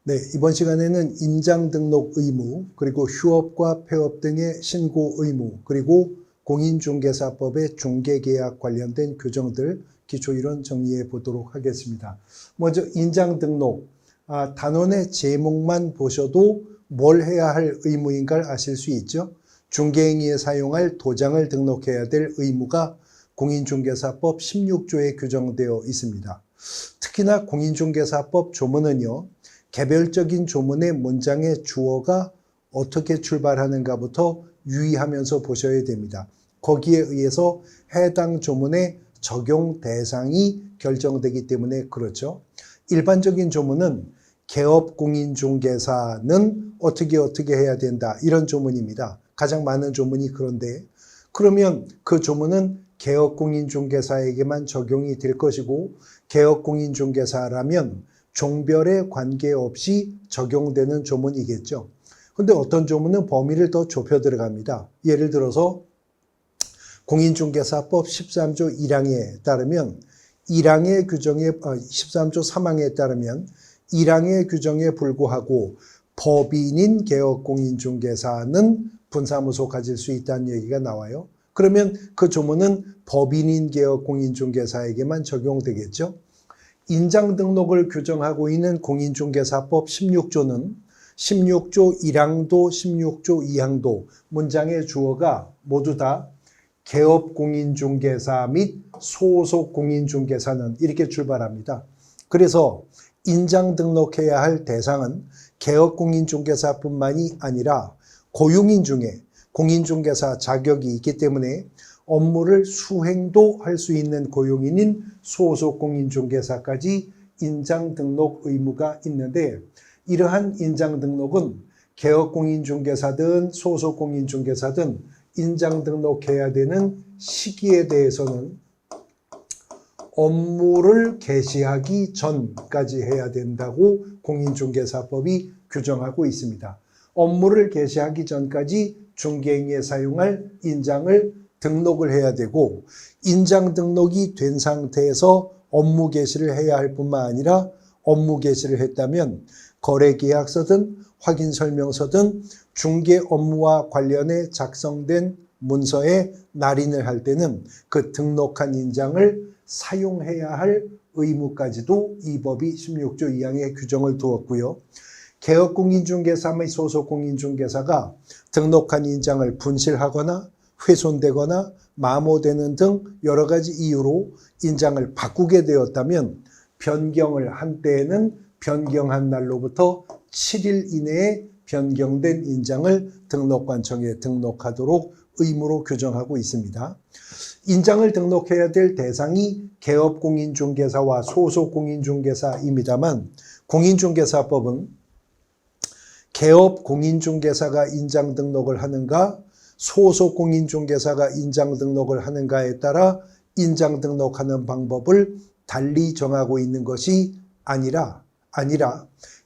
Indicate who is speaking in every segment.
Speaker 1: 네, 이번 시간에는 인장 등록 의무, 그리고 휴업과 폐업 등의 신고 의무, 그리고 공인중개사법의 중개계약 관련된 규정들 기초이론 정리해 보도록 하겠습니다. 먼저 인장 등록, 단원의 제목만 보셔도 뭘 해야 할 의무인가를 아실 수 있죠. 중개행위에 사용할 도장을 등록해야 될 의무가 공인중개사법 16조에 규정되어 있습니다. 특히나 공인중개사법 조문은요, 개별적인 조문의 문장의 주어가 어떻게 출발하는가부터 유의하면서 보셔야 됩니다. 거기에 의해서 해당 조문의 적용 대상이 결정되기 때문에 그렇죠. 일반적인 조문은 개업공인중개사는 어떻게 해야 된다, 이런 조문입니다. 가장 많은 조문이 그런데, 그러면 그 조문은 개업공인중개사에게만 적용이 될 것이고, 개업공인중개사라면 종별에 관계없이 적용되는 조문이겠죠. 근데 어떤 조문은 범위를 더 좁혀 들어갑니다. 예를 들어서 공인중개사법 13조 1항에 따르면 1항의 규정에 13조 3항에 따르면 1항의 규정에 불구하고 법인인 개업공인중개사는 분사무소 가질 수 있다는 얘기가 나와요. 그러면 그 조문은 법인인 개업공인중개사에게만 적용되겠죠. 인장 등록을 규정하고 있는 공인중개사법 16조는 16조 1항도 16조 2항도 문장의 주어가 모두 다 개업공인중개사 및 소속공인중개사는 이렇게 출발합니다. 그래서 인장 등록해야 할 대상은 개업공인중개사뿐만이 아니라 고용인 중에 공인중개사 자격이 있기 때문에 업무를 수행도 할 수 있는 고용인인 소속공인중개사까지 인장 등록 의무가 있는데, 이러한 인장 등록은 개업공인중개사든 소속공인중개사든 인장 등록해야 되는 시기에 대해서는 업무를 개시하기 전까지 해야 된다고 공인중개사법이 규정하고 있습니다. 업무를 개시하기 전까지 중개행위에 사용할 인장을 등록을 해야 되고, 인장 등록이 된 상태에서 업무 개시를 해야 할 뿐만 아니라 업무 개시를 했다면 거래계약서든 확인설명서든 중개 업무와 관련해 작성된 문서에 날인을 할 때는 그 등록한 인장을 사용해야 할 의무까지도 이 법이 16조 2항에 규정을 두었고요. 개업공인중개사 및 소속공인중개사가 등록한 인장을 분실하거나 훼손되거나 마모되는 등 여러 가지 이유로 인장을 바꾸게 되었다면 변경을 한 때에는 변경한 날로부터 7일 이내에 변경된 인장을 등록관청에 등록하도록 의무로 규정하고 있습니다. 인장을 등록해야 될 대상이 개업공인중개사와 소속공인중개사입니다만, 공인중개사법은 개업공인중개사가 인장 등록을 하는가, 소속공인중개사가 인장 등록을 하는가에 따라 인장 등록하는 방법을 달리 정하고 있는 것이 아니라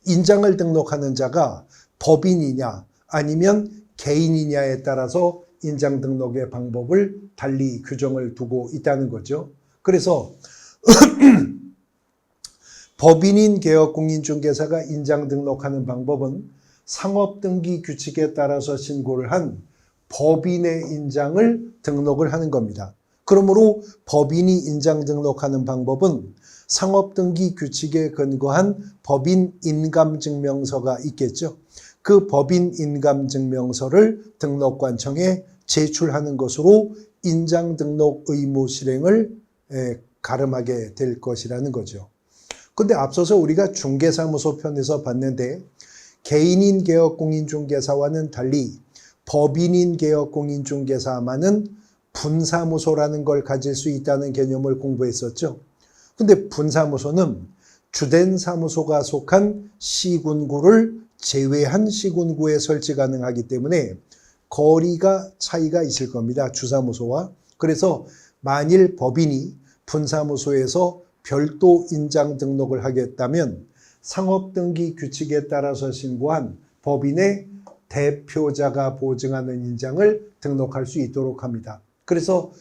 Speaker 1: 인장을 등록하는 자가 법인이냐 아니면 개인이냐에 따라서 인장 등록의 방법을 달리 규정을 두고 있다는 거죠. 그래서 법인인 개업공인중개사가 인장 등록하는 방법은 상업등기 규칙에 따라서 신고를 한 법인의 인장을 등록을 하는 겁니다. 그러므로 법인이 인장 등록하는 방법은 상업등기 규칙에 근거한 법인 인감증명서가 있겠죠. 그 법인 인감증명서를 등록관청에 제출하는 것으로 인장 등록 의무 실행을 가름하게 될 것이라는 거죠. 근데 앞서서 우리가 중개사무소 편에서 봤는데, 개인인 개업공인중개사와는 달리 법인인 개업공인중개사만은 분사무소라는 걸 가질 수 있다는 개념을 공부했었죠. 근데 분사무소는 주된 사무소가 속한 시군구를 제외한 시군구에 설치 가능하기 때문에 거리가 차이가 있을 겁니다, 주사무소와. 그래서 만일 법인이 분사무소에서 별도 인장 등록을 하겠다면 상업등기 규칙에 따라서 신고한 법인의 대표자가 보증하는 인장을 등록할 수 있도록 합니다. 그래서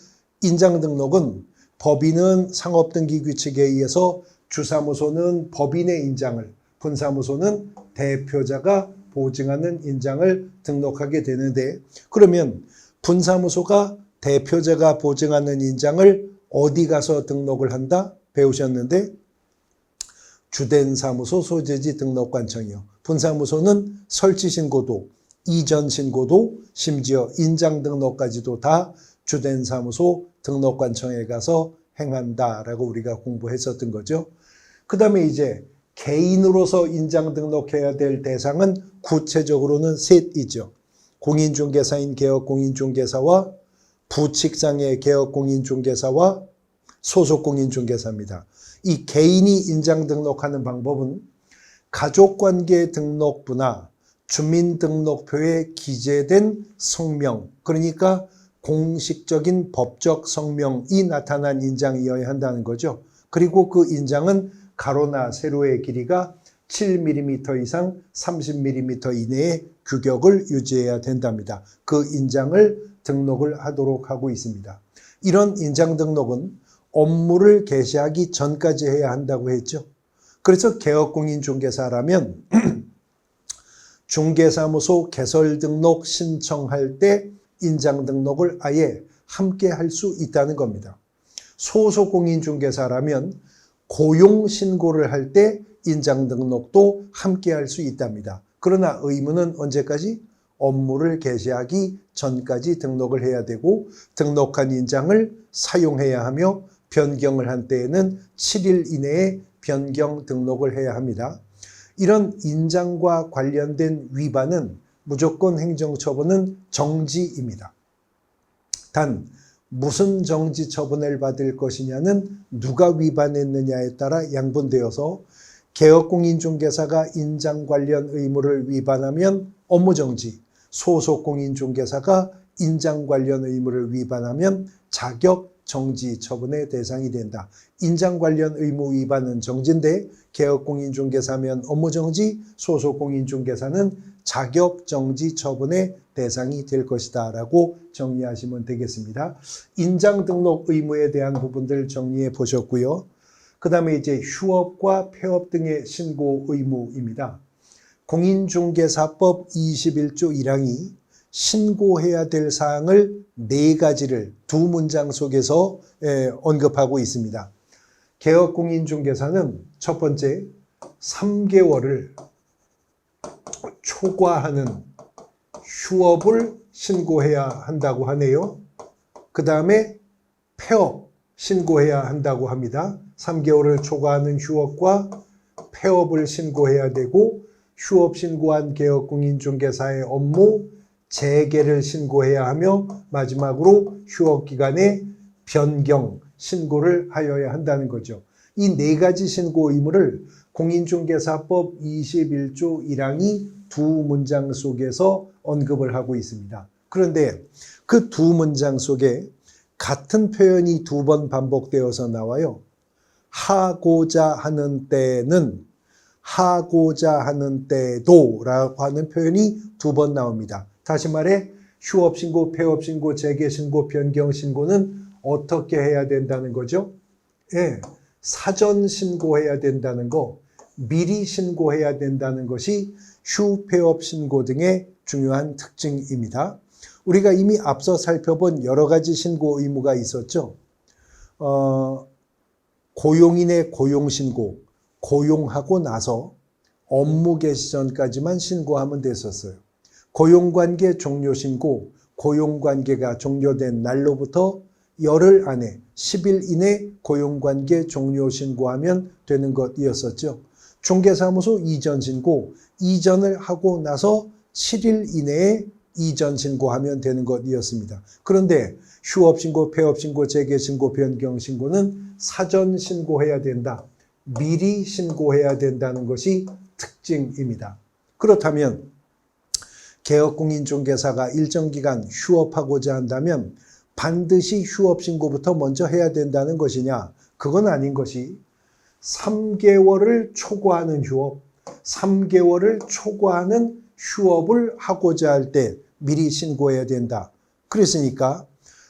Speaker 1: 인장 등록은 법인은 상업등기 규칙에 의해서, 주사무소는 법인의 인장을, 분사무소는 대표자가 보증하는 인장을 등록하게 되는데, 그러면 분사무소가 대표자가 보증하는 인장을 어디 가서 등록을 한다? 배우셨는데 주된 사무소 소재지 등록관청이요. 분사무소는 설치 신고도, 이전 신고도, 심지어 인장 등록까지도 다 주된 사무소 등록관청에 가서 행한다라고 우리가 공부했었던 거죠. 그 다음에 이제 개인으로서 인장 등록해야 될 대상은 구체적으로는 셋이죠. 공인중개사인 개업공인중개사와 부칙상의 개업공인중개사와 소속공인중개사입니다. 이 개인이 인장 등록하는 방법은 가족관계 등록부나 주민등록표에 기재된 성명, 그러니까 공식적인 법적 성명이 나타난 인장이어야 한다는 거죠. 그리고 그 인장은 가로나 세로의 길이가 7mm 이상 30mm 이내의 규격을 유지해야 된답니다. 그 인장을 등록을 하도록 하고 있습니다. 이런 인장 등록은 업무를 개시하기 전까지 해야 한다고 했죠. 그래서 개업공인중개사라면 중개사무소 개설 등록 신청할 때 인장 등록을 아예 함께 할 수 있다는 겁니다. 소속공인중개사라면 고용 신고를 할 때 인장 등록도 함께 할 수 있답니다. 그러나 의무는 언제까지? 업무를 개시하기 전까지 등록을 해야 되고, 등록한 인장을 사용해야 하며 변경을 한 때에는 7일 이내에 변경 등록을 해야 합니다. 이런 인장과 관련된 위반은 무조건 행정처분은 정지입니다. 단 무슨 정지 처분을 받을 것이냐는 누가 위반했느냐에 따라 양분되어서 개업공인중개사가 인장 관련 의무를 위반하면 업무정지, 소속공인중개사가 인장 관련 의무를 위반하면 자격정지 처분의 대상이 된다. 인장 관련 의무 위반은 정지인데 개업공인중개사면 업무정지, 소속공인중개사는 자격정지 처분의 대상이 될 것이다 라고 정리하시면 되겠습니다. 인장 등록 의무에 대한 부분들 정리해 보셨고요. 그 다음에 이제 휴업과 폐업 등의 신고 의무입니다. 공인중개사법 21조 1항이 신고해야 될 사항을 4가지를 두 문장 속에서 언급하고 있습니다. 개업공인중개사는 첫 번째 3개월을 초과하는 휴업을 신고해야 한다고 하네요. 그 다음에 폐업 신고해야 한다고 합니다. 3개월을 초과하는 휴업과 폐업을 신고해야 되고, 휴업 신고한 개업공인중개사의 업무 재개를 신고해야 하며, 마지막으로 휴업 기간의 변경 신고를 하여야 한다는 거죠. 이 4가지 신고 의무를 공인중개사법 21조 1항이 두 문장 속에서 언급을 하고 있습니다. 그런데 그 두 문장 속에 같은 표현이 2번 반복되어서 나와요. 하고자 하는 때는, 하고자 하는 때도 라고 하는 표현이 2번 나옵니다. 다시 말해 휴업신고, 폐업신고, 재개신고, 변경신고는 어떻게 해야 된다는 거죠? 사전 신고해야 된다는 거, 미리 신고해야 된다는 것이 휴, 폐업 신고 등의 중요한 특징입니다. 우리가 이미 앞서 살펴본 여러 가지 신고 의무가 있었죠. 고용인의 고용신고, 고용하고 나서 업무 개시 전까지만 신고하면 됐었어요. 고용관계 종료신고, 고용관계가 종료된 날로부터 열흘 안에 10일 이내 고용관계 종료 신고하면 되는 것이었었죠. 중개사무소 이전 신고, 이전을 하고 나서 7일 이내에 이전 신고하면 되는 것이었습니다. 그런데 휴업 신고, 폐업 신고, 재개 신고, 변경 신고는 사전 신고해야 된다. 미리 신고해야 된다는 것이 특징입니다. 그렇다면 개업공인중개사가 일정 기간 휴업하고자 한다면 반드시 휴업 신고부터 먼저 해야 된다는 것이냐? 그건 아닌 것이 3개월을 초과하는 휴업, 3개월을 초과하는 휴업을 하고자 할 때 미리 신고해야 된다. 그랬으니까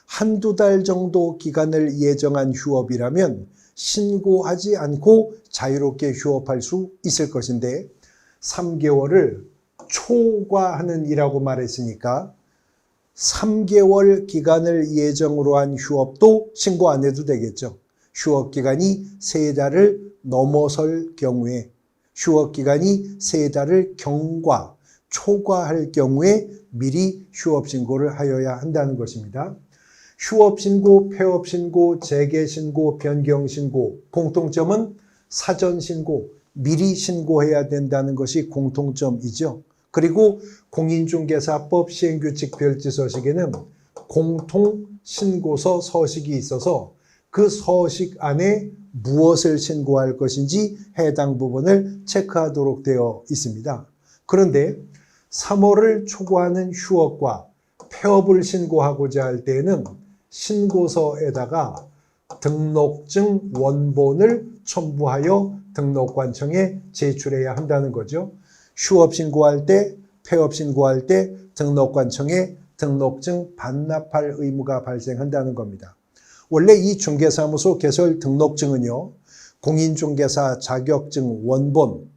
Speaker 1: 한두 달 정도 기간을 예정한 휴업이라면 신고하지 않고 자유롭게 휴업할 수 있을 것인데 3개월을 초과하는 이라고 말했으니까 3개월 기간을 예정으로 한 휴업도 신고 안 해도 되겠죠. 휴업기간이 3달을 넘어설 경우에, 휴업기간이 3달을 초과할 경우에 미리 휴업신고를 하여야 한다는 것입니다. 휴업신고, 폐업신고, 재개신고, 변경신고, 공통점은 사전신고, 미리 신고해야 된다는 것이 공통점이죠. 그리고 공인중개사법 시행규칙 별지서식에는 공통신고서 서식이 있어서 그 서식 안에 무엇을 신고할 것인지 해당 부분을 체크하도록 되어 있습니다. 그런데 3월을 초과하는 휴업과 폐업을 신고하고자 할 때에는 신고서에다가 등록증 원본을 첨부하여 등록관청에 제출해야 한다는 거죠. 휴업 신고할 때, 폐업 신고할 때 등록관청에 등록증 반납할 의무가 발생한다는 겁니다. 원래 이 중개사무소 개설 등록증은요, 공인중개사 자격증 원본,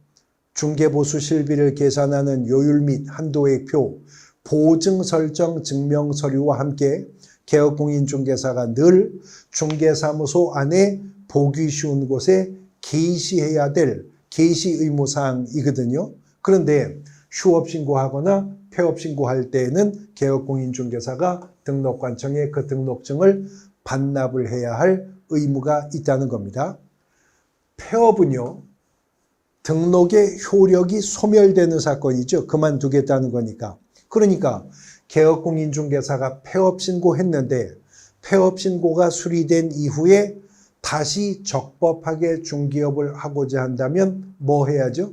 Speaker 1: 중개보수 실비를 계산하는 요율 및 한도액표, 보증 설정 증명 서류와 함께 개업공인중개사가 늘 중개사무소 안에 보기 쉬운 곳에 게시해야 될 게시 의무사항이거든요. 그런데 휴업 신고하거나 폐업 신고할 때에는 개업공인중개사가 등록관청에 그 등록증을 반납을 해야 할 의무가 있다는 겁니다. 폐업은요, 등록의 효력이 소멸되는 사건이죠. 그만두겠다는 거니까. 그러니까 개업공인중개사가 폐업 신고했는데 폐업 신고가 수리된 이후에 다시 적법하게 중개업을 하고자 한다면 뭐 해야죠?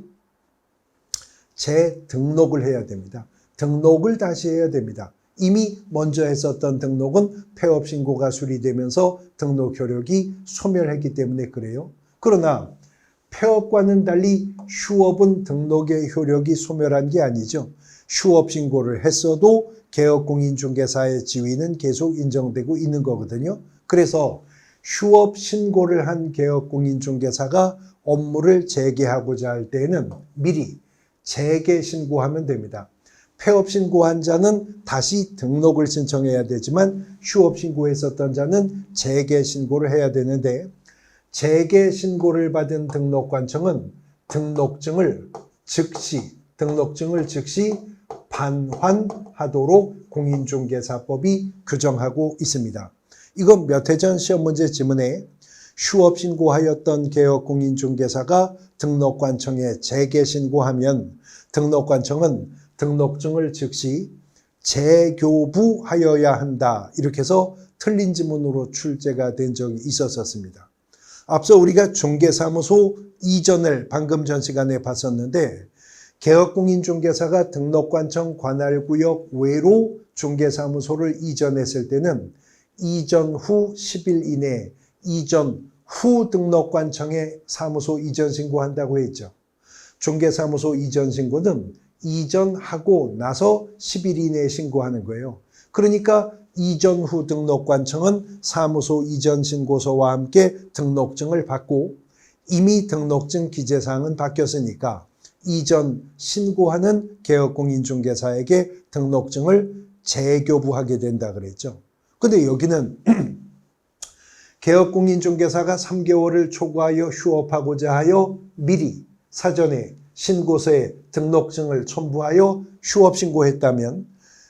Speaker 1: 재등록을 해야 됩니다. 등록을 다시 해야 됩니다. 이미 먼저 했었던 등록은 폐업 신고가 수리되면서 등록 효력이 소멸했기 때문에 그래요. 그러나 폐업과는 달리 휴업은 등록의 효력이 소멸한 게 아니죠. 휴업 신고를 했어도 개업공인중개사의 지위는 계속 인정되고 있는 거거든요. 그래서 휴업 신고를 한 개업공인중개사가 업무를 재개하고자 할 때에는 미리 재개 신고하면 됩니다. 폐업 신고한 자는 다시 등록을 신청해야 되지만 휴업 신고했었던 자는 재개 신고를 해야 되는데 재개 신고를 받은 등록관청은 등록증을 즉시 반환하도록 공인중개사법이 규정하고 있습니다. 이건 몇 해 전 시험 문제 지문에 휴업 신고하였던 개업공인중개사가 등록관청에 재개 신고하면 등록관청은 등록증을 즉시 재교부하여야 한다. 이렇게 해서 틀린 지문으로 출제가 된 적이 있었습니다. 앞서 우리가 중개사무소 이전을 방금 전 시간에 봤었는데 개업공인중개사가 등록관청 관할구역 외로 중개사무소를 이전했을 때는 이전 후 10일 이내 이전 후 등록관청에 사무소 이전 신고한다고 했죠. 중개사무소 이전 신고는 이전하고 나서 10일 이내에 신고하는 거예요. 그러니까 이전 후 등록관청은 사무소 이전 신고서와 함께 등록증을 받고 이미 등록증 기재사항은 바뀌었으니까 이전 신고하는 개업공인중개사에게 등록증을 재교부하게 된다 그랬죠. 근데 여기는 개업공인중개사가 3개월을 초과하여 휴업하고자 하여 미리 사전에 신고서에 등록증을 첨부하여 휴업 신고했다면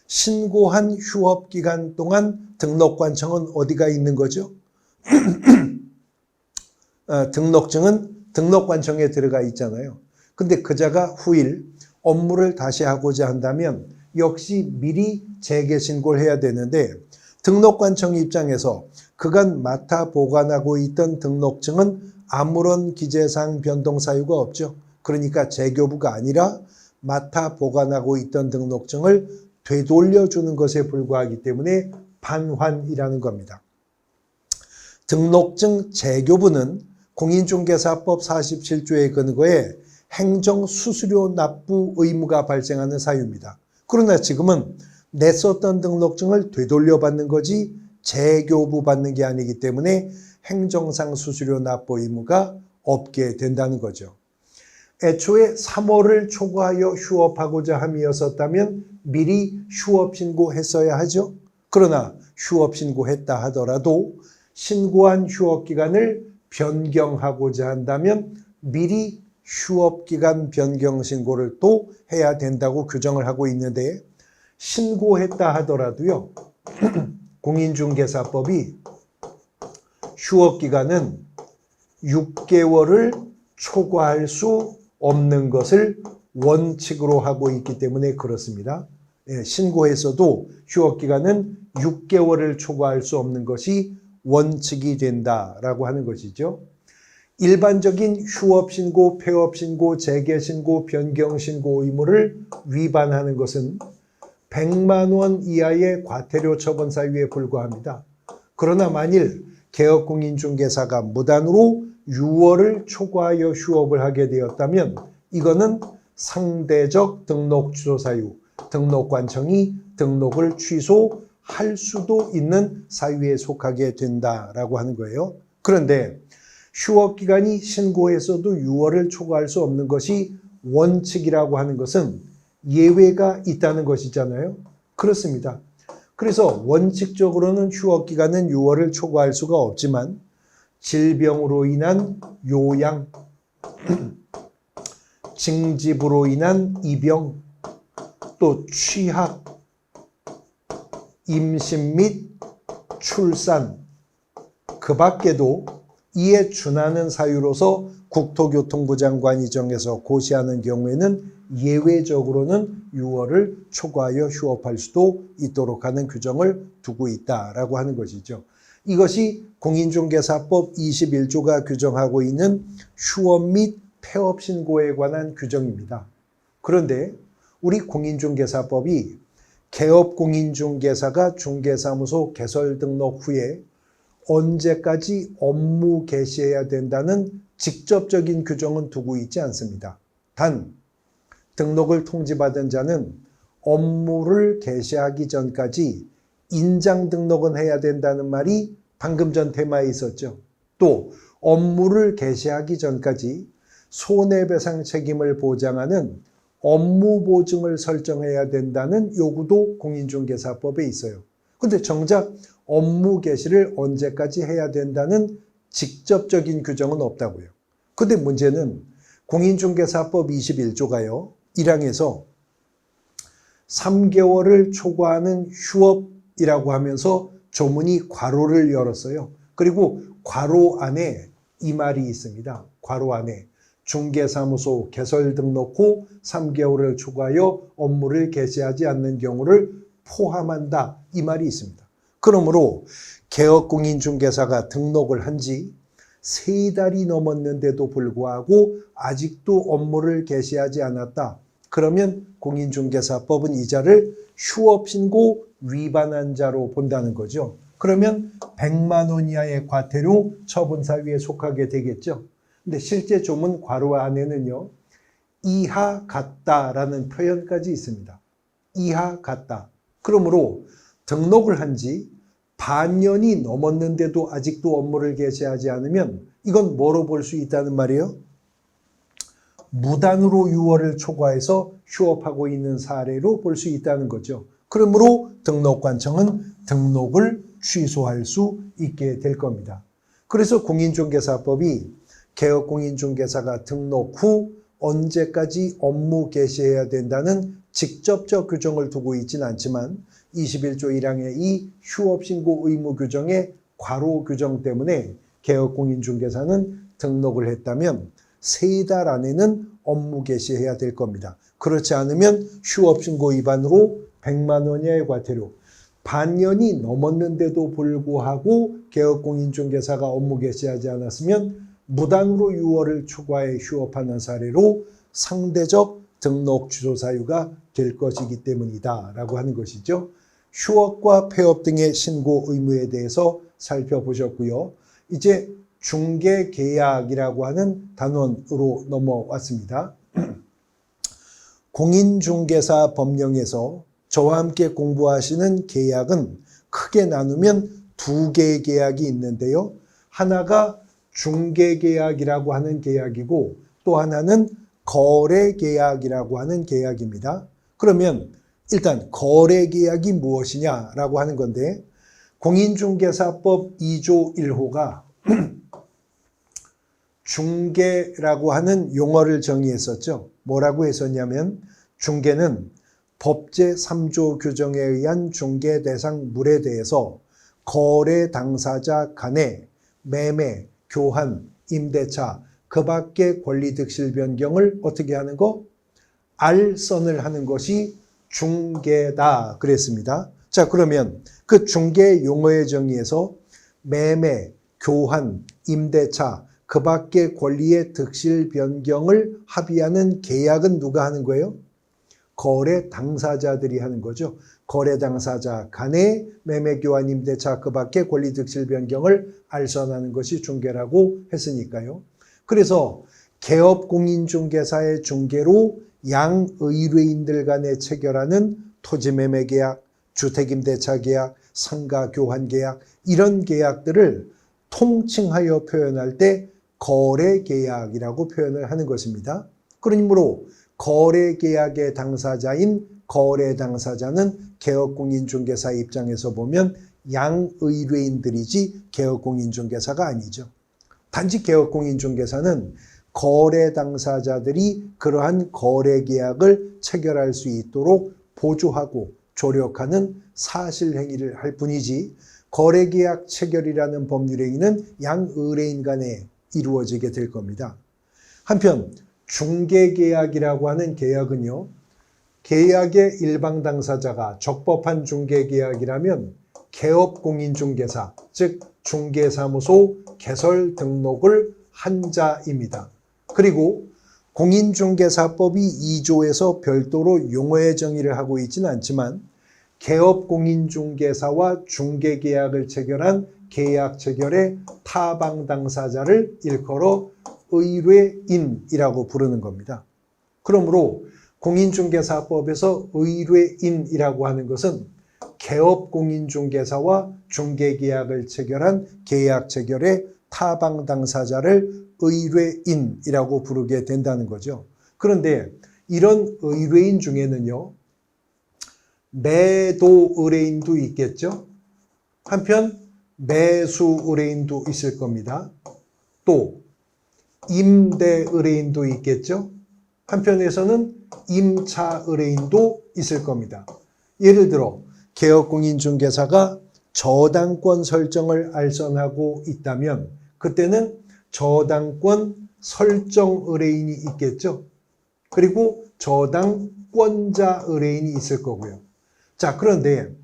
Speaker 1: 신고한 휴업 기간 동안 등록관청은 어디가 있는 거죠? 등록증은 등록관청에 들어가 있잖아요. 근데 그자가 후일 업무를 다시 하고자 한다면 역시 미리 재개 신고를 해야 되는데 등록관청 입장에서 그간 맡아 보관하고 있던 등록증은 아무런 기재사항 변동 사유가 없죠. 그러니까 재교부가 아니라 맡아 보관하고 있던 등록증을 되돌려주는 것에 불과하기 때문에 반환이라는 겁니다. 등록증 재교부는 공인중개사법 47조에 근거해 행정수수료 납부 의무가 발생하는 사유입니다. 그러나 지금은 냈었던 등록증을 되돌려받는 거지 재교부 받는 게 아니기 때문에 행정상 수수료 납부 의무가 없게 된다는 거죠. 애초에 3월을 초과하여 휴업하고자 함이었었다면 미리 휴업 신고했어야 하죠. 그러나 휴업 신고했다 하더라도 신고한 휴업 기간을 변경하고자 한다면 미리 휴업 기간 변경 신고를 또 해야 된다고 규정을 하고 있는데, 신고했다 하더라도요, 공인중개사법이 휴업 기간은 6개월을 초과할 수 없는 것을 원칙으로 하고 있기 때문에 그렇습니다. 신고해서도 휴업 기간은 6개월을 초과할 수 없는 것이 원칙이 된다라고 하는 것이죠. 일반적인 휴업 신고, 폐업 신고, 재개 신고, 변경 신고 의무를 위반하는 것은 100만 원 이하의 과태료 처분 사유에 불과합니다. 그러나 만일 개업공인중개사가 무단으로 6월을 초과하여 휴업을 하게 되었다면 이거는 상대적 등록 취소 사유, 등록관청이 등록을 취소할 수도 있는 사유에 속하게 된다라고 하는 거예요. 그런데 휴업 기간이 신고에서도 6월을 초과할 수 없는 것이 원칙이라고 하는 것은 예외가 있다는 것이잖아요. 그렇습니다. 그래서 원칙적으로는 휴업 기간은 6월을 초과할 수가 없지만 질병으로 인한 요양, 징집으로 인한 입영, 또 취학, 임신 및 출산, 그 밖에도 이에 준하는 사유로서 국토교통부 장관이 정해서 고시하는 경우에는 예외적으로는 6월을 초과하여 휴업할 수도 있도록 하는 규정을 두고 있다라고 하는 것이죠. 이것이 공인중개사법 21조가 규정하고 있는 휴업 및 폐업 신고에 관한 규정입니다. 그런데 우리 공인중개사법이 개업공인중개사가 중개사무소 개설 등록 후에 언제까지 업무 개시해야 된다는 직접적인 규정은 두고 있지 않습니다. 단, 등록을 통지받은 자는 업무를 개시하기 전까지 인장 등록은 해야 된다는 말이 방금 전 테마에 있었죠. 또 업무를 개시하기 전까지 손해배상 책임을 보장하는 업무 보증을 설정해야 된다는 요구도 공인중개사법에 있어요. 근데 정작 업무 개시를 언제까지 해야 된다는 직접적인 규정은 없다고요. 근데 문제는 공인중개사법 21조가요. 1항에서 3개월을 초과하는 휴업이라고 하면서 조문이 괄호를 열었어요. 그리고 괄호 안에 이 말이 있습니다. 괄호 안에 중개사무소 개설 등록 후 3개월을 초과하여 업무를 개시하지 않는 경우를 포함한다. 이 말이 있습니다. 그러므로 개업공인중개사가 등록을 한 지 3달이 넘었는데도 불구하고 아직도 업무를 개시하지 않았다. 그러면 공인중개사법은 이 자를 휴업신고 위반한 자로 본다는 거죠. 그러면 100만 원 이하의 과태료 처분 사유에 속하게 되겠죠. 근데 실제 조문 괄호 안에는요, 이하 같다라는 표현까지 있습니다. 이하 같다. 그러므로 등록을 한 지 반년이 넘었는데도 아직도 업무를 개시하지 않으면 이건 뭐로 볼 수 있다는 말이에요? 무단으로 6월을 초과해서 휴업하고 있는 사례로 볼 수 있다는 거죠. 그러므로 등록관청은 등록을 취소할 수 있게 될 겁니다. 그래서 공인중개사법이 개업공인중개사가 등록 후 언제까지 업무 개시해야 된다는 직접적 규정을 두고 있지는 않지만 21조 1항의 이 휴업신고 의무 규정의 괄호 규정 때문에 개업공인중개사는 등록을 했다면 3달 안에는 업무 개시해야 될 겁니다. 그렇지 않으면 휴업신고 위반으로 100만 원 이하의 과태료, 반년이 넘었는데도 불구하고 개업공인중개사가 업무 개시하지 않았으면 무단으로 6월을 초과해 휴업하는 사례로 상대적 등록 취소 사유가 될 것이기 때문이다 라고 하는 것이죠. 휴업과 폐업 등의 신고 의무에 대해서 살펴보셨고요. 이제 중개계약이라고 하는 단원으로 넘어왔습니다. 공인중개사 법령에서 저와 함께 공부하시는 계약은 크게 나누면 2개의 계약이 있는데요. 하나가 중개계약이라고 하는 계약이고 또 하나는 거래계약이라고 하는 계약입니다. 그러면 일단 거래계약이 무엇이냐라고 하는 건데 공인중개사법 2조 1호가 중개라고 하는 용어를 정의했었죠. 뭐라고 했었냐면 중개는 법제 3조 규정에 의한 중개 대상 물에 대해서 거래 당사자 간의 매매, 교환, 임대차, 그 밖의 권리 득실 변경을 어떻게 하는 거? 알선을 하는 것이 중개다 그랬습니다. 자, 그러면 그 중개 용어의 정의에서 매매, 교환, 임대차, 그 밖의 권리의 득실 변경을 합의하는 계약은 누가 하는 거예요? 거래 당사자들이 하는 거죠. 거래 당사자 간의 매매, 교환, 임대차, 그 밖의 권리 득실 변경을 알선하는 것이 중개라고 했으니까요. 그래서 개업공인중개사의 중개로 양의뢰인들 간에 체결하는 토지매매계약, 주택임대차 계약, 상가교환계약 이런 계약들을 통칭하여 표현할 때 거래계약이라고 표현을 하는 것입니다. 그러므로 거래계약의 당사자인 거래 당사자는 개업공인중개사 입장에서 보면 양의뢰인들이지 개업공인중개사가 아니죠. 단지 개업공인중개사는 거래 당사자들이 그러한 거래계약을 체결할 수 있도록 보조하고 조력하는 사실행위를 할 뿐이지 거래계약 체결이라는 법률행위는 양의뢰인 간에 이루어지게 될 겁니다. 한편 중개계약이라고 하는 계약은요. 계약의 일방 당사자가 적법한 중개계약이라면 개업공인중개사, 즉 중개사무소 개설 등록을 한 자입니다. 그리고 공인중개사법이 2조에서 별도로 용어의 정의를 하고 있지는 않지만 개업공인중개사와 중개계약을 체결한 계약 체결의 타방 당사자를 일컬어 의뢰인이라고 부르는 겁니다. 그러므로 공인중개사법에서 의뢰인이라고 하는 것은 개업공인중개사와 중개계약을 체결한 계약 체결의 타방 당사자를 의뢰인이라고 부르게 된다는 거죠. 그런데 이런 의뢰인 중에는요. 매도 의뢰인도 있겠죠. 한편 매수 의뢰인도 있을 겁니다. 또 임대 의뢰인도 있겠죠. 한편에서는 임차 의뢰인도 있을 겁니다. 예를 들어 개업공인중개사가 저당권 설정을 알선하고 있다면 그때는 저당권 설정 의뢰인이 있겠죠. 그리고 저당권자 의뢰인이 있을 거고요. 자, 그런데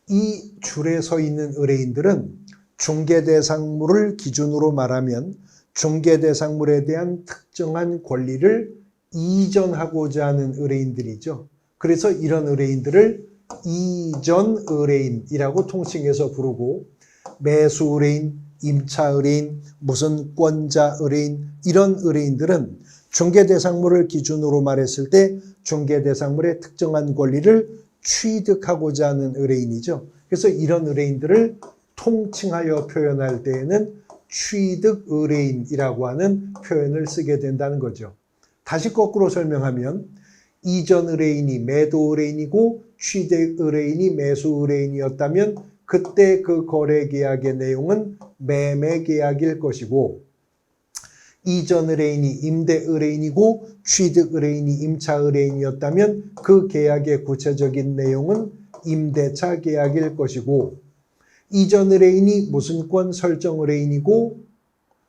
Speaker 1: 이 줄에 서 있는 의뢰인들은 중개대상물을 기준으로 말하면 중개대상물에 대한 특정한 권리를 이전하고자 하는 의뢰인들이죠. 그래서 이런 의뢰인들을 이전 의뢰인이라고 통칭해서 부르고 매수 의뢰인, 임차 의뢰인, 무슨 권자 의뢰인 이런 의뢰인들은 중개대상물을 기준으로 말했을 때 중개대상물의 특정한 권리를 취득하고자 하는 의뢰인이죠. 그래서 이런 의뢰인들을 통칭하여 표현할 때에는 취득 의뢰인이라고 하는 표현을 쓰게 된다는 거죠. 다시 거꾸로 설명하면 이전 의뢰인이 매도 의뢰인이고 취득 의뢰인이 매수 의뢰인이었다면 그때 그 거래 계약의 내용은 매매 계약일 것이고 이전 의뢰인이 임대 의뢰인이고 취득 의뢰인이 임차 의뢰인이었다면 그 계약의 구체적인 내용은 임대차 계약일 것이고 이전 의뢰인이 무슨 권 설정 의뢰인이고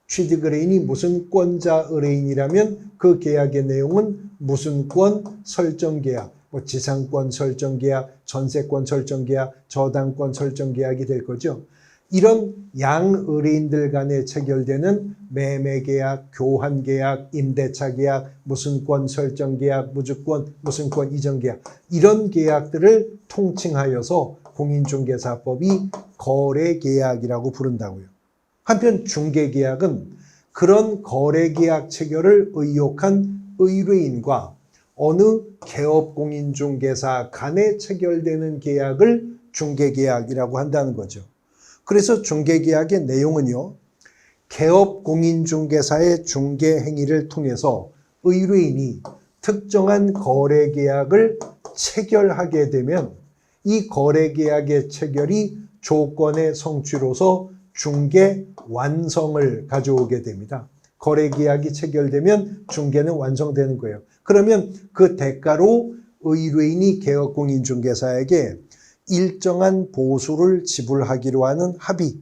Speaker 1: 취득 의뢰인이 무슨 권자 의뢰인이라면 그 계약의 내용은 무슨 권 설정 계약, 지상권 설정 계약, 전세권 설정 계약, 저당권 설정 계약이 될 거죠. 이런 양의뢰인들 간에 체결되는 매매계약, 교환계약, 임대차 계약, 무슨 권 설정 계약, 무주권, 무슨 권 이전 계약 이런 계약들을 통칭하여서 공인중개사법이 거래계약이라고 부른다고요. 한편 중개계약은 그런 거래계약 체결을 의혹한 의뢰인과 어느 개업공인중개사 간에 체결되는 계약을 중개계약이라고 한다는 거죠. 그래서 중개계약의 내용은요. 개업 공인중개사의 중개 행위를 통해서 의뢰인이 특정한 거래 계약을 체결하게 되면 이 거래 계약의 체결이 조건의 성취로서 중개 완성을 가져오게 됩니다. 거래 계약이 체결되면 중개는 완성되는 거예요. 그러면 그 대가로 의뢰인이 개업 공인중개사에게 일정한 보수를 지불하기로 하는 합의,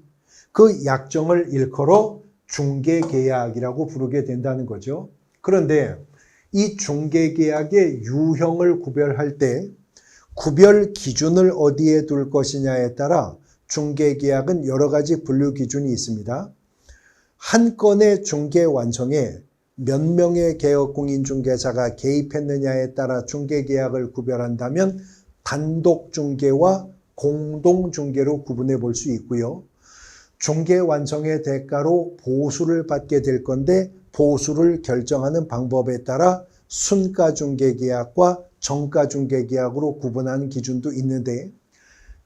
Speaker 1: 그 약정을 일컬어 중개계약이라고 부르게 된다는 거죠. 그런데 이 중개계약의 유형을 구별할 때 구별 기준을 어디에 둘 것이냐에 따라 중개계약은 여러 가지 분류 기준이 있습니다. 한 건의 중개 완성에 몇 명의 개업공인중개사가 개입했느냐에 따라 중개계약을 구별한다면 단독중개와 공동중개로 구분해 볼 수 있고요. 중개 완성의 대가로 보수를 받게 될 건데 보수를 결정하는 방법에 따라 순가중개계약과 정가중개계약으로 구분하는 기준도 있는데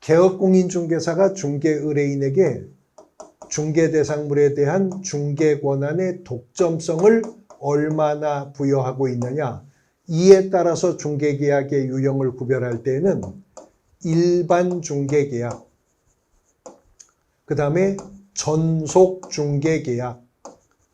Speaker 1: 개업공인중개사가 중개의뢰인에게 중개대상물에 대한 중개 권한의 독점성을 얼마나 부여하고 있느냐, 이에 따라서 중개계약의 유형을 구별할 때는 일반 중개계약, 그 다음에 전속 중개계약,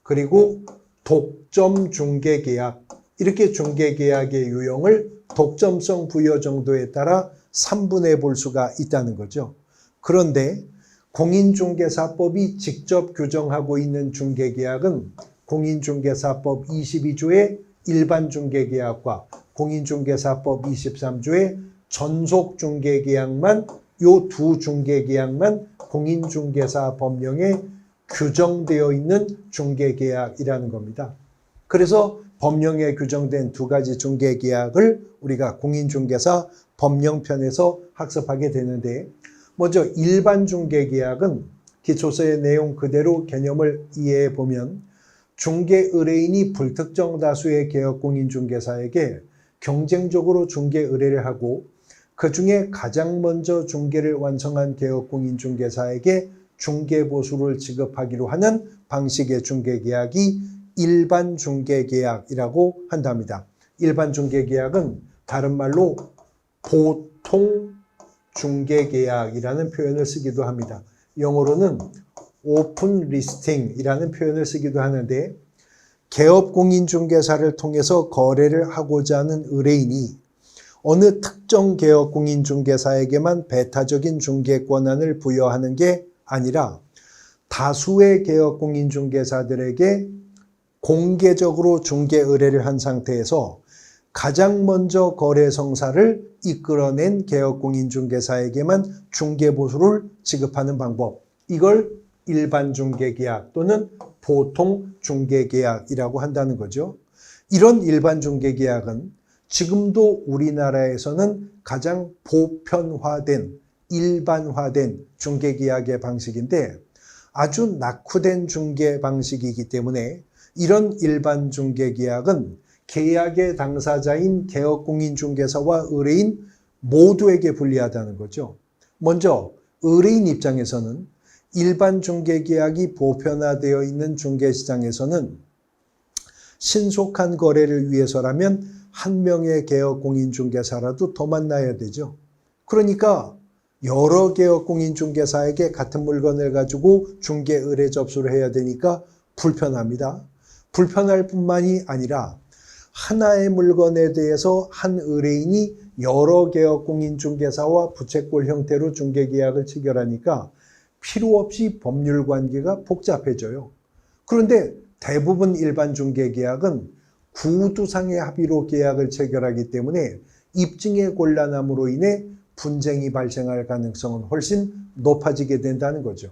Speaker 1: 그리고 독점 중개계약, 이렇게 중개계약의 유형을 독점성 부여 정도에 따라 3분해 볼 수가 있다는 거죠. 그런데 공인중개사법이 직접 규정하고 있는 중개계약은 공인중개사법 22조의 일반중개계약과 공인중개사법 23조의 전속중개계약만, 요 두 중개계약만 공인중개사 법령에 규정되어 있는 중개계약이라는 겁니다. 그래서 법령에 규정된 두 가지 중개계약을 우리가 공인중개사 법령편에서 학습하게 되는데, 먼저 일반 중개계약은 기초서의 내용 그대로 개념을 이해해 보면 중개 의뢰인이 불특정 다수의 개업공인중개사에게 경쟁적으로 중개 의뢰를 하고 그 중에 가장 먼저 중개를 완성한 개업공인중개사에게 중개보수를 지급하기로 하는 방식의 중개계약이 일반 중개계약이라고 한답니다. 일반 중개계약은 다른 말로 보통 중개계약이라는 표현을 쓰기도 합니다. 영어로는 오픈 리스팅이라는 표현을 쓰기도 하는데, 개업공인중개사를 통해서 거래를 하고자 하는 의뢰인이 어느 특정 개업공인중개사에게만 배타적인 중개 권한을 부여하는 게 아니라 다수의 개업공인중개사들에게 공개적으로 중개 의뢰를 한 상태에서 가장 먼저 거래 성사를 이끌어낸 개업공인중개사에게만 중개보수를 지급하는 방법, 이걸 일반 중개계약 또는 보통 중개계약이라고 한다는 거죠. 이런 일반 중개계약은 지금도 우리나라에서는 가장 보편화된, 일반화된 중개계약의 방식인데 아주 낙후된 중개 방식이기 때문에 이런 일반 중개계약은 계약의 당사자인 개업공인중개사와 의뢰인 모두에게 불리하다는 거죠. 먼저 의뢰인 입장에서는 일반 중개계약이 보편화되어 있는 중개시장에서는 신속한 거래를 위해서라면 한 명의 개업공인중개사라도 더 만나야 되죠. 그러니까 여러 개업공인중개사에게 같은 물건을 가지고 중개 의뢰 접수를 해야 되니까 불편합니다. 불편할 뿐만이 아니라 하나의 물건에 대해서 한 의뢰인이 여러 개업공인중개사와 부채꼴 형태로 중개계약을 체결하니까 필요 없이 법률 관계가 복잡해져요. 그런데 대부분 일반 중개계약은 구두상의 합의로 계약을 체결하기 때문에 입증의 곤란함으로 인해 분쟁이 발생할 가능성은 훨씬 높아지게 된다는 거죠.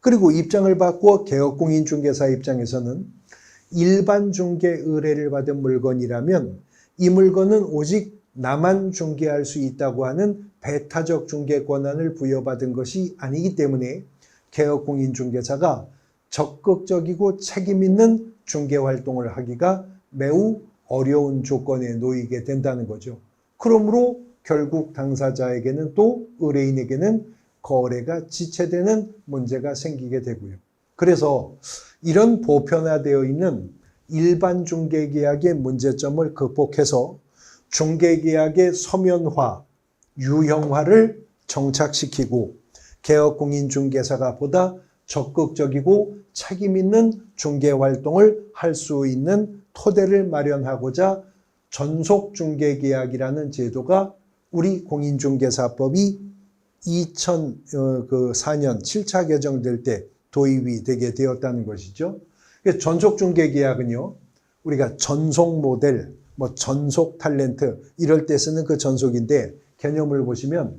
Speaker 1: 그리고 입장을 바꾸어 개업공인중개사 입장에서는 일반 중개 의뢰를 받은 물건이라면 이 물건은 오직 나만 중개할 수 있다고 하는 배타적 중개 권한을 부여받은 것이 아니기 때문에 개업공인중개사가 적극적이고 책임 있는 중개 활동을 하기가 매우 어려운 조건에 놓이게 된다는 거죠. 그러므로 결국 당사자에게는 또 의뢰인에게는 거래가 지체되는 문제가 생기게 되고요. 그래서 이런 보편화되어 있는 일반 중개계약의 문제점을 극복해서 중개계약의 서면화, 유형화를 정착시키고 개업공인중개사가 보다 적극적이고 책임있는 중개활동을 할 수 있는 토대를 마련하고자 전속중개계약이라는 제도가 우리 공인중개사법이 2004년 7차 개정될 때 도입이 되게 되었다는 것이죠. 전속중개계약은요, 우리가 전속 모델, 전속 탤런트 이럴 때 쓰는 그 전속인데 개념을 보시면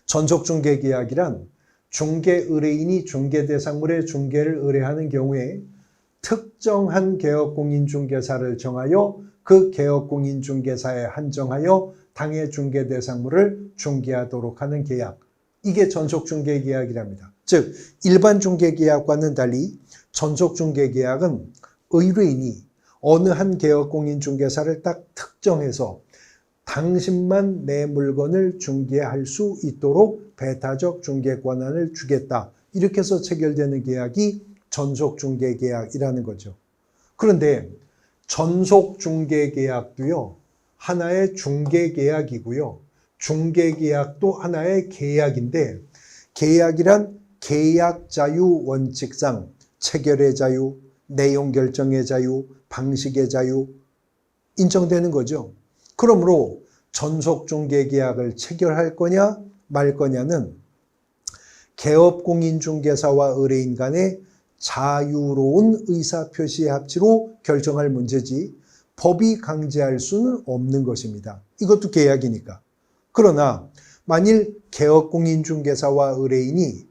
Speaker 1: 전속중개계약이란 중개 의뢰인이 중개대상물의 중개를 의뢰하는 경우에 특정한 개업공인중개사를 정하여 그 개업공인중개사에 한정하여 당해 중개대상물을 중개하도록 하는 계약. 이게 전속중개계약이랍니다. 즉 일반 중개계약과는 달리 전속중개계약은 의뢰인이 어느 한 개업공인중개사를 딱 특정해서 당신만 내 물건을 중개할 수 있도록 배타적 중개 권한을 주겠다. 이렇게 해서 체결되는 계약이 전속중개계약이라는 거죠. 그런데 전속중개계약도요, 하나의 중개계약이고요. 중개계약도 하나의 계약인데 계약이란 계약 자유 원칙상 체결의 자유, 내용 결정의 자유, 방식의 자유 인정되는 거죠. 그러므로 전속중개계약을 체결할 거냐 말 거냐는 개업공인중개사와 의뢰인 간의 자유로운 의사표시의 합치로 결정할 문제지 법이 강제할 수는 없는 것입니다. 이것도 계약이니까. 그러나 만일 개업공인중개사와 의뢰인이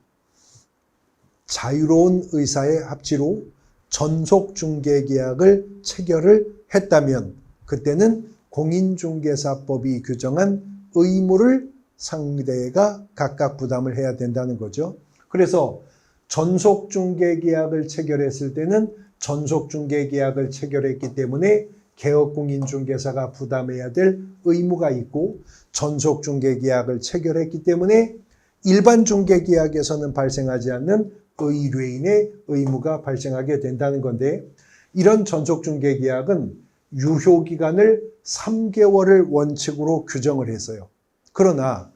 Speaker 1: 자유로운 의사의 합치로 전속중개계약을 체결을 했다면 그때는 공인중개사법이 규정한 의무를 상대가 각각 부담을 해야 된다는 거죠. 그래서 전속중개계약을 체결했을 때는 전속중개계약을 체결했기 때문에 개업공인중개사가 부담해야 될 의무가 있고 전속중개계약을 체결했기 때문에 일반 중개계약에서는 발생하지 않는 의뢰인의 의무가 발생하게 된다는 건데 이런 전속중개계약은 유효기간을 3개월을 원칙으로 규정을 했어요. 그러나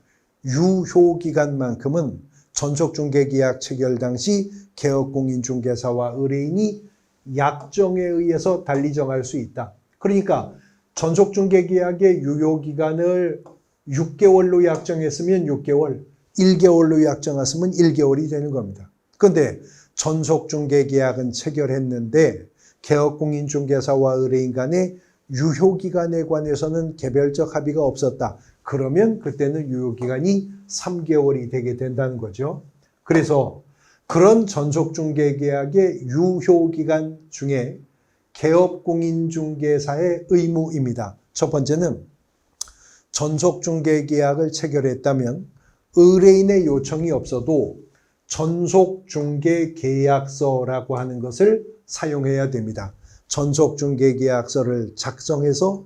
Speaker 1: 유효기간만큼은 전속중개계약 체결 당시 개업공인중개사와 의뢰인이 약정에 의해서 달리 정할 수 있다. 그러니까 전속중개계약의 유효기간을 6개월로 약정했으면 6개월, 1개월로 약정했으면 1개월이 되는 겁니다. 그런데 전속중개계약은 체결했는데 개업공인중개사와 의뢰인 간의 유효기간에 관해서는 개별적 합의가 없었다. 그러면 그때는 유효기간이 3개월이 되게 된다는 거죠. 그래서 그런 전속중개계약의 유효기간 중에 개업공인중개사의 의무입니다. 첫 번째는 전속중개계약을 체결했다면 의뢰인의 요청이 없어도 전속중개계약서라고 하는 것을 사용해야 됩니다. 전속중개계약서를 작성해서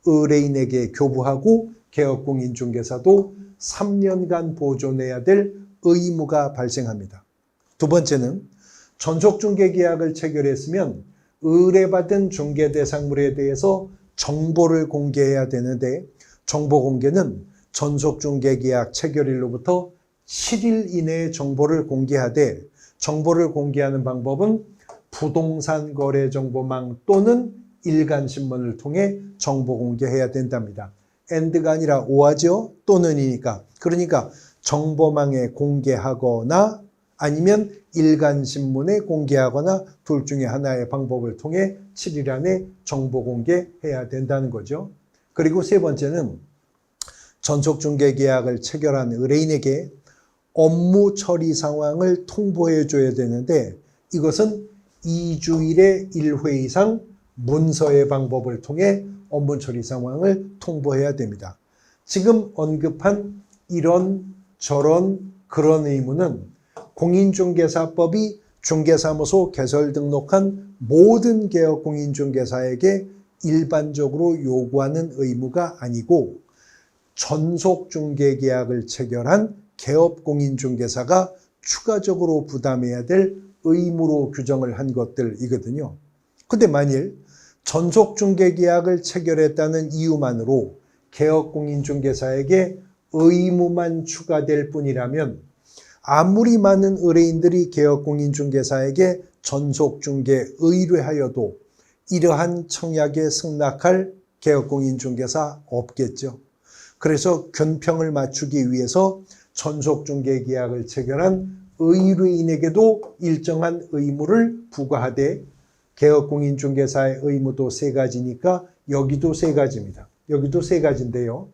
Speaker 1: 의뢰인에게 교부하고 개업공인중개사도 3년간 보존해야 될 의무가 발생합니다. 두 번째는 전속중개계약을 체결했으면 의뢰받은 중개대상물에 대해서 정보를 공개해야 되는데 정보 공개는 전속중개계약 체결일로부터 7일 이내에 정보를 공개하되 정보를 공개하는 방법은 부동산 거래 정보망 또는 일간신문을 통해 정보 공개해야 된답니다. and가 아니라 오하죠. 또는이니까. 그러니까 정보망에 공개하거나 아니면 일간신문에 공개하거나 둘 중에 하나의 방법을 통해 7일 안에 정보 공개해야 된다는 거죠. 그리고 세 번째는 전속중개계약을 체결한 의뢰인에게 업무 처리 상황을 통보해 줘야 되는데 이것은 2주일에 1회 이상 문서의 방법을 통해 업무 처리 상황을 통보해야 됩니다. 지금 언급한 이런 저런 그런 의무는 공인중개사법이 중개사무소 개설 등록한 모든 개업공인중개사에게 일반적으로 요구하는 의무가 아니고 전속중개계약을 체결한 개업공인중개사가 추가적으로 부담해야 될 의무로 규정을 한 것들이거든요. 근데 만일 전속중개계약을 체결했다는 이유만으로 개업공인중개사에게 의무만 추가될 뿐이라면 아무리 많은 의뢰인들이 개업공인중개사에게 전속중개 의뢰하여도 이러한 청약에 승낙할 개업공인중개사 없겠죠. 그래서 균평을 맞추기 위해서 전속중개계약을 체결한 의뢰인에게도 일정한 의무를 부과하되 개업공인중개사의 의무도 세 가지니까 여기도 세 가지입니다. 여기도 세 가지인데요.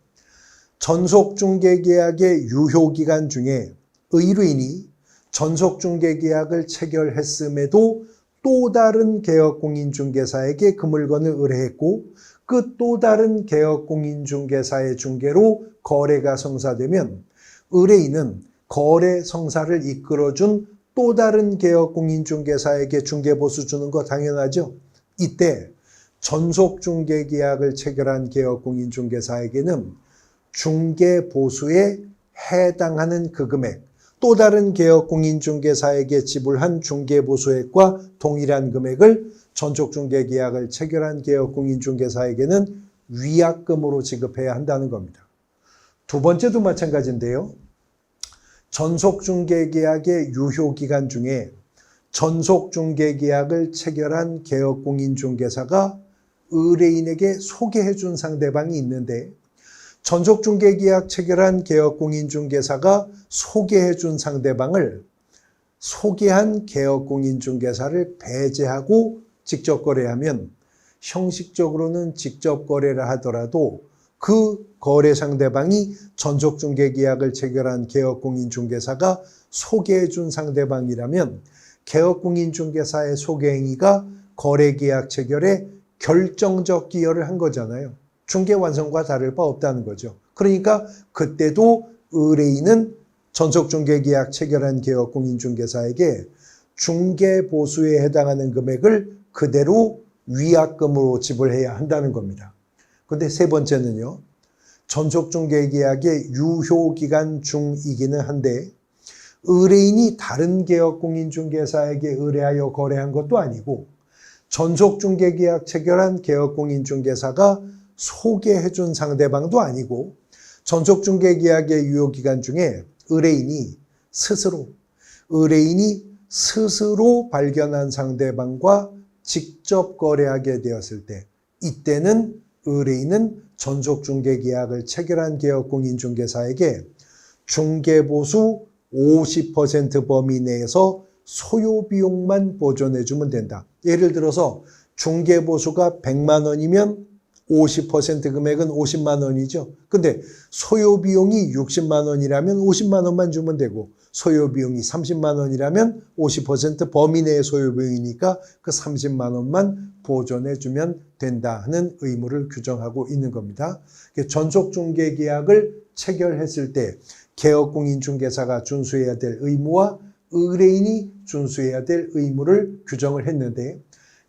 Speaker 1: 전속중개계약의 유효기간 중에 의뢰인이 전속중개계약을 체결했음에도 또 다른 개업공인중개사에게 그 물건을 의뢰했고 그 또 다른 개업공인중개사의 중개로 거래가 성사되면 의뢰인은 거래 성사를 이끌어준 또 다른 개업공인중개사에게 중개보수 주는 거 당연하죠. 이때 전속중개계약을 체결한 개업공인중개사에게는 중개보수에 해당하는 그 금액, 또 다른 개업공인중개사에게 지불한 중개보수액과 동일한 금액을 전속중개계약을 체결한 개업공인중개사에게는 위약금으로 지급해야 한다는 겁니다. 두 번째도 마찬가지인데요. 전속중개계약의 유효기간 중에 전속중개계약을 체결한 개업공인중개사가 의뢰인에게 소개해준 상대방이 있는데 전속중개계약 체결한 개업공인중개사가 소개해준 상대방을 소개한 개업공인중개사를 배제하고 직접 거래하면 형식적으로는 직접 거래를 하더라도 그 거래 상대방이 전속중개계약을 체결한 개업공인중개사가 소개해준 상대방이라면 개업공인중개사의 소개행위가 거래계약 체결에 결정적 기여를 한 거잖아요. 중개 완성과 다를 바 없다는 거죠. 그러니까 그때도 의뢰인은 전속중개계약 체결한 개업공인중개사에게 중개보수에 해당하는 금액을 그대로 위약금으로 지불해야 한다는 겁니다. 근데 세 번째는요. 전속중개계약의 유효기간 중이기는 한데 의뢰인이 다른 개업공인중개사에게 의뢰하여 거래한 것도 아니고 전속중개계약 체결한 개업공인중개사가 소개해준 상대방도 아니고 전속중개계약의 유효기간 중에 의뢰인이 스스로 발견한 상대방과 직접 거래하게 되었을 때 이때는 의뢰인은 전속중개계약을 체결한 개업공인중개사에게 중개보수 50% 범위 내에서 소요비용만 보존해주면 된다. 예를 들어서 중개보수가 100만 원이면 50% 금액은 50만 원이죠. 근데 소요비용이 60만 원이라면 50만 원만 주면 되고 소요비용이 30만 원이라면 50% 범위 내의 소요비용이니까 그 30만 원만 보존해주면 된다 하는 의무를 규정하고 있는 겁니다. 전속중개계약을 체결했을 때 개업공인중개사가 준수해야 될 의무와 의뢰인이 준수해야 될 의무를 규정을 했는데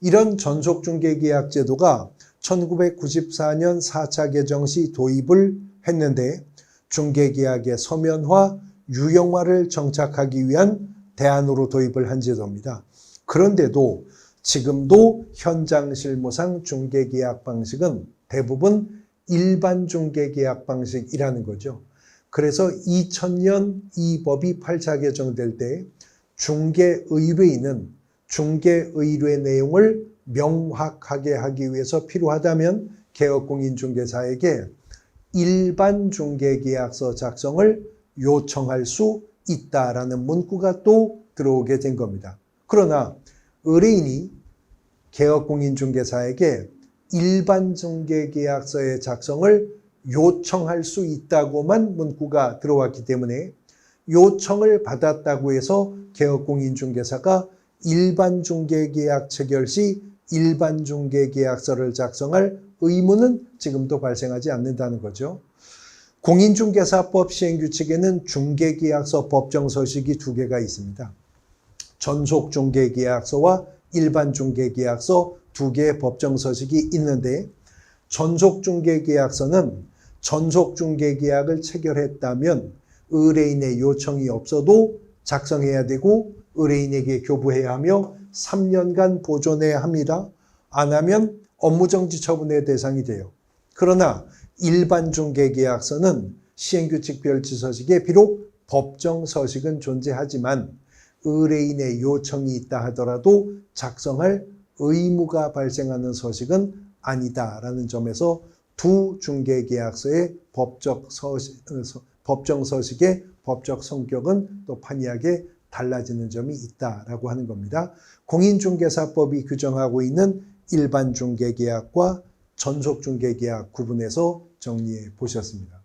Speaker 1: 이런 전속중개계약 제도가 1994년 4차 개정 시 도입을 했는데 중개계약의 서면화, 유형화를 정착하기 위한 대안으로 도입을 한 제도입니다. 그런데도 지금도 현장 실무상 중개계약 방식은 대부분 일반 중개계약 방식이라는 거죠. 그래서 2000년 이 법이 8차 개정될 때 중개의뢰인은 중개의뢰 내용을 명확하게 하기 위해서 필요하다면 개업공인중개사에게 일반 중개계약서 작성을 요청할 수 있다라는 문구가 또 들어오게 된 겁니다. 그러나 의뢰인이 개업공인중개사에게 일반 중개계약서의 작성을 요청할 수 있다고만 문구가 들어왔기 때문에 요청을 받았다고 해서 개업공인중개사가 일반 중개계약 체결 시 일반 중개계약서를 작성할 의무는 지금도 발생하지 않는다는 거죠. 공인중개사법 시행규칙에는 중개계약서 법정서식이 두 개가 있습니다. 전속중개계약서와 일반 중개계약서 두 개의 법정서식이 있는데 전속중개계약서는 전속중개계약을 체결했다면 의뢰인의 요청이 없어도 작성해야 되고 의뢰인에게 교부해야 하며 3년간 보존해야 합니다. 안 하면 업무정지 처분의 대상이 돼요. 그러나 일반 중개계약서는 시행규칙별지서식에 비록 법정서식은 존재하지만 의뢰인의 요청이 있다 하더라도 작성할 의무가 발생하는 서식은 아니다라는 점에서 두 중개계약서의 법정서식의 법적 성격은 또 판이하게 달라지는 점이 있다라고 하는 겁니다. 공인중개사법이 규정하고 있는 일반 중개계약과 전속 중개계약 구분해서 정리해 보셨습니다.